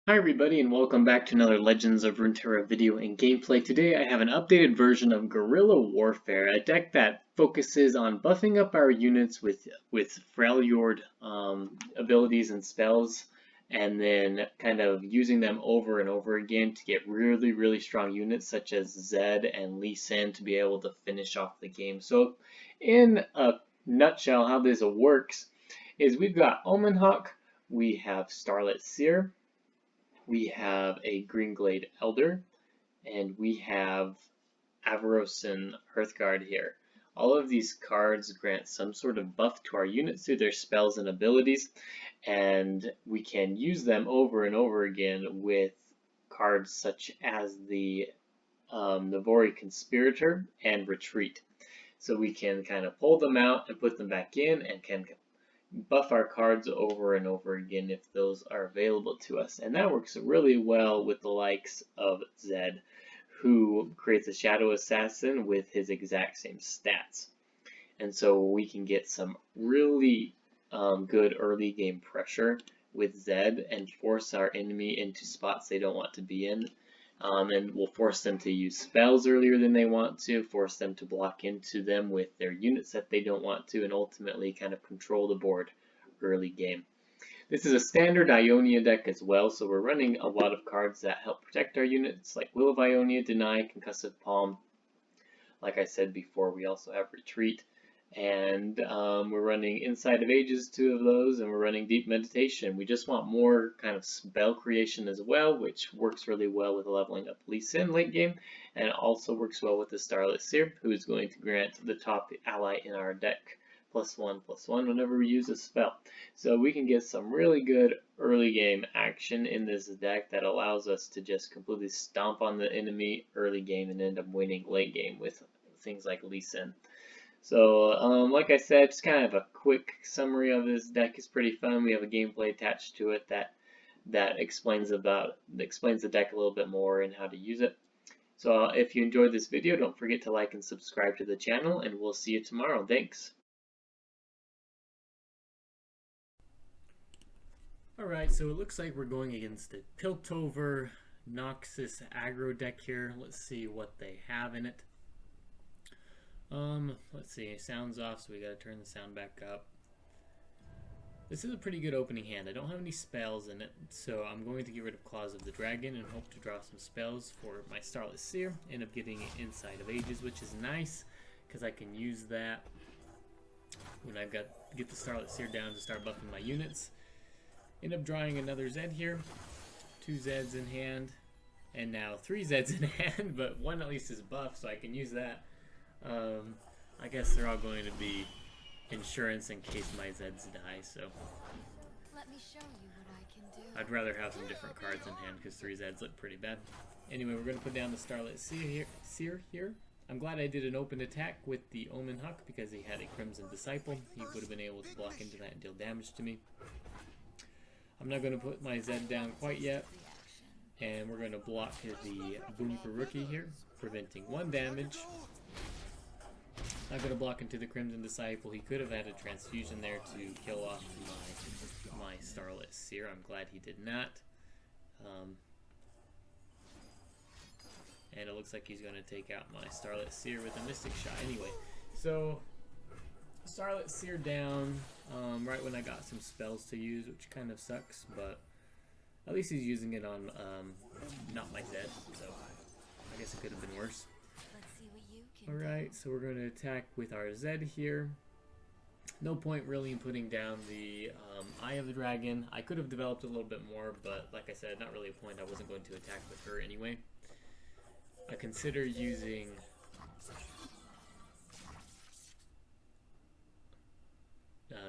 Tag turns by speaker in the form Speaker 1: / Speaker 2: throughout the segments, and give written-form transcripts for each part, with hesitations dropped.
Speaker 1: Hi everybody and welcome back to another Legends of Runeterra video and gameplay. Today I have an updated version of Guerrilla Warfare, a deck that focuses on buffing up our units with Freljord abilities and spells, and then kind of using them over and over again to get really strong units such as Zed and Lee Sin to be able to finish off the game. So in a nutshell, how this works is we've got Omen Hawk, we have Starlit Seer, we have a Greenglade Elder, and we have Avarosan Hearthguard here. All of these cards grant some sort of buff to our units through their spells and abilities, and we can use them over and over again with cards such as the Navori Conspirator and Retreat. So we can kind of pull them out and put them back in and can buff our cards over and over again if those are available to us. And that works really well with the likes of Zed, who creates a Shadow Assassin with his exact same stats. And so we can get some really good early game pressure with Zed and force our enemy into spots they don't want to be in. And we'll force them to use spells earlier than they want to, force them to block into them with their units that they don't want to, and ultimately kind of control the board early game. This is a standard Ionia deck as well, so we're running a lot of cards that help protect our units, like Will of Ionia, Deny, Concussive Palm. Like I said before, we also have Retreat, and we're running Inside of Ages, 2 of those, and we're running Deep Meditation. We just want more kind of spell creation as well, which works really well with leveling up Lee Sin late game, and it also works well with the Starlit Seer, who is going to grant the top ally in our deck +1/+1 whenever we use a spell. So we can get some really good early game action in this deck that allows us to just completely stomp on the enemy early game and end up winning late game with things like Lee Sin. So, like I said, just kind of a quick summary of this deck is pretty fun. We have a gameplay attached to it that explains the deck a little bit more and how to use it. So, if you enjoyed this video, don't forget to like and subscribe to the channel, and we'll see you tomorrow. Thanks. Alright, so it looks like we're going against the Piltover Noxus aggro deck here. Let's see what they have in it. Let's see, sound's off, so we gotta turn the sound back up. This is a pretty good opening hand. I don't have any spells in it, so I'm going to get rid of Claws of the Dragon and hope to draw some spells for my Starlit Seer. End up getting Inside of Ages, which is nice, because I can use that when I've get the Starlit Seer down to start buffing my units. End up drawing another Zed here, 2 Zeds in hand, and now 3 Zeds in hand, but one at least is buffed, so I can use that. I guess they're all going to be insurance in case my Zeds die, so
Speaker 2: let me show you what I can do.
Speaker 1: I'd rather have some different cards in hand because 3 Zeds look pretty bad. Anyway, we're going to put down the Starlit Seer here. I'm glad I did an open attack with the Omen Hawk because he had a Crimson Disciple. He would have been able to block into that and deal damage to me. I'm not going to put my Zed down quite yet, and we're going to block the Boomper Rookie here, preventing 1 damage. Not going to block into the Crimson Disciple. He could have had a transfusion there to kill off my Starlit Seer. I'm glad he did not. And it looks like he's going to take out my Starlit Seer with a Mystic Shot. Anyway, so Starlit Seer down right when I got some spells to use, which kind of sucks, but at least he's using it on not my Zed, so I guess it could have been worse. Alright, so we're going to attack with our Zed here. No point really in putting down the Eye of the Dragon. I could have developed a little bit more, but like I said, not really a point. I wasn't going to attack with her anyway. I consider using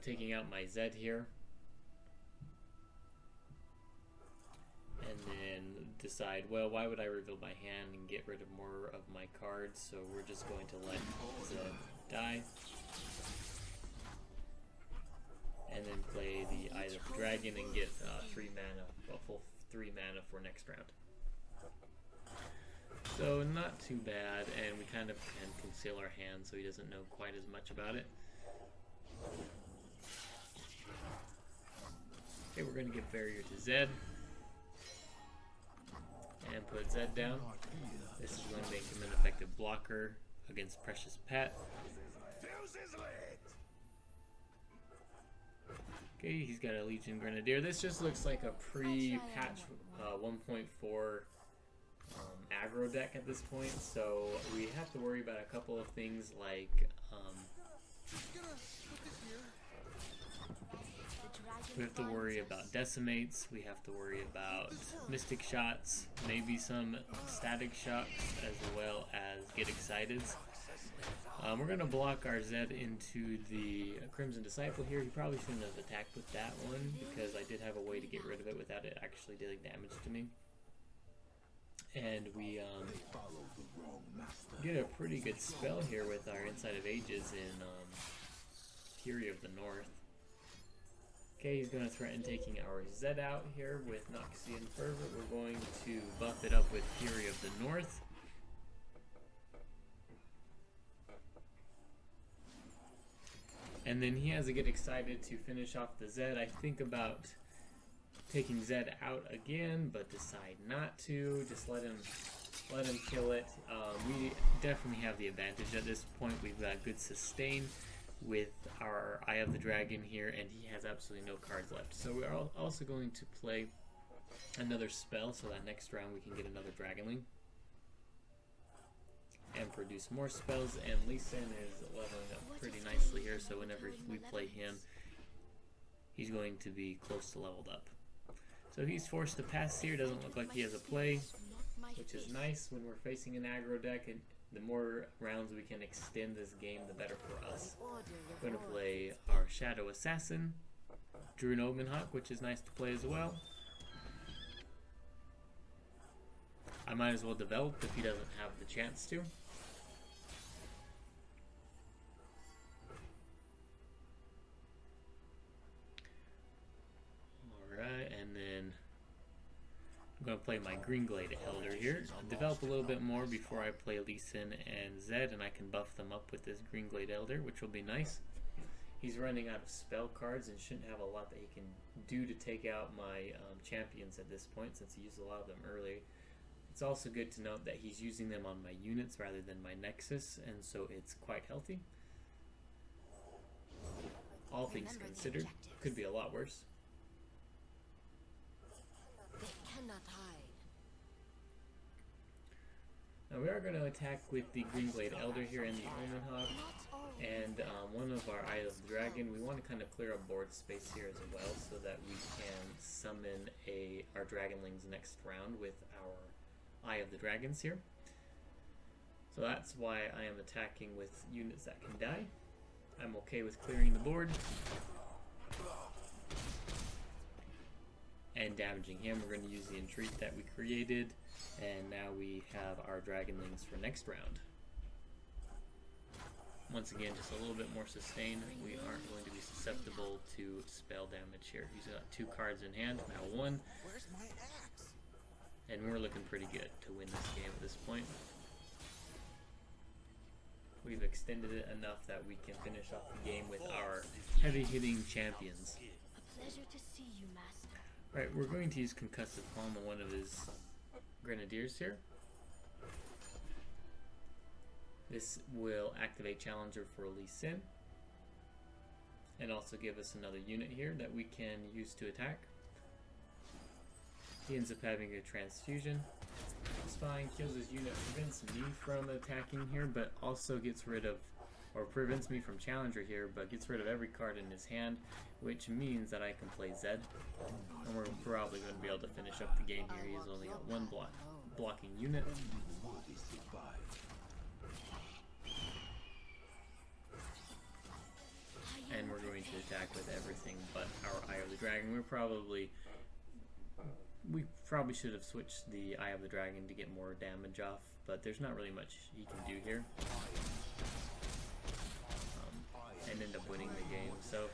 Speaker 1: taking out my Zed here, and then decide, well, why would I reveal my hand and get rid of more of my cards? So we're just going to let Zed die, and then play the Eye of the Dragon and get 3 mana, a full 3 mana for next round. So not too bad, and we kind of can conceal our hand so he doesn't know quite as much about it. Okay, we're going to give Barrier to Zed. and put Zed down. This is going to make him an effective blocker against Precious Pet. Okay, he's got a Legion Grenadier. This just looks like a pre-patch 1.4 aggro deck at this point, so we have to worry about a couple of things like we have to worry about decimates, we have to worry about mystic shots, maybe some static shocks, as well as get excited. We're going to block our Zed into the Crimson Disciple here. He probably shouldn't have attacked with that one because I did have a way to get rid of it without it actually dealing damage to me. And we get a pretty good spell here with our Inside of Ages in Fury of the North. Okay, he's going to threaten taking our Zed out here with Noxian Fervor. We're going to buff it up with Fury of the North. And then he has to get excited to finish off the Zed. I think about taking Zed out again, but decide not to. Just let him kill it. We definitely have the advantage at this point. We've got good sustain with our Eye of the Dragon here, and he has absolutely no cards left. So we're also going to play another spell, so that next round we can get another Dragonling and produce more spells. And Lee Sin is leveling up pretty nicely here, so whenever we play him, he's going to be close to leveled up. So he's forced to pass here. Doesn't look like he has a play, which is nice when we're facing an aggro deck. And the more rounds we can extend this game, the better for us. We're going to play our Shadow Assassin, drew an Omen Hawk, which is nice to play as well. I might as well develop if he doesn't have the chance to. Alright, and then I'm going to play my Greenglade Elder here. Develop a little bit more before I play Lee Sin and Zed, and I can buff them up with this Greenglade Elder, which will be nice. He's running out of spell cards and shouldn't have a lot that he can do to take out my champions at this point, since he used a lot of them early. It's also good to note that he's using them on my units rather than my nexus, and so it's quite healthy. All things considered, could be a lot worse.
Speaker 2: They cannot hide.
Speaker 1: Now we are going to attack with the Greenglade Elder here in the Omen Hawk, and one of our Eye of the Dragon. We want to kind of clear up board space here as well, so that we can summon our Dragonlings next round with our Eye of the Dragons here. So that's why I am attacking with units that can die. I'm okay with clearing the board and damaging him. We're going to use the Entreat that we created, and now we have our Dragonlings for next round. Once again, just a little bit more sustain. We aren't going to be susceptible to spell damage here. He's got 2 cards in hand, now 1.
Speaker 3: Where's my axe?
Speaker 1: And we're looking pretty good to win this game at this point. We've extended it enough that we can finish off the game with our heavy-hitting champions.
Speaker 2: A pleasure to see you, Master.
Speaker 1: Right, we're going to use Concussive Palm on one of his Grenadiers here. This will activate Challenger for Lee Sin, and also give us another unit here that we can use to attack. He ends up having a Transfusion. It's fine, kills his unit, prevents me from attacking here, but also gets rid of, or prevents me from Challenger here, but gets rid of every card in his hand, which means that I can play Zed, and we're probably going to be able to finish up the game here. He's only got 1 blocking unit. And we're going to attack with everything but our Eye of the Dragon. We probably should have switched the Eye of the Dragon to get more damage off, but there's not really much he can do here. And end up winning the game. So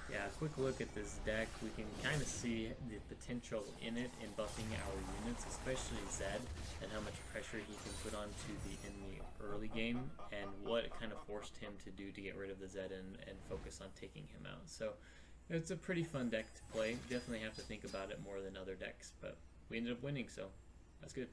Speaker 1: yeah, a quick look at this deck. We can kind of see the potential in it in buffing our units, especially Zed, and how much pressure he can put onto in the early game, and what it kind of forced him to do to get rid of the Zed and focus on taking him out. So it's a pretty fun deck to play. Definitely have to think about it more than other decks, but we ended up winning, so That's good.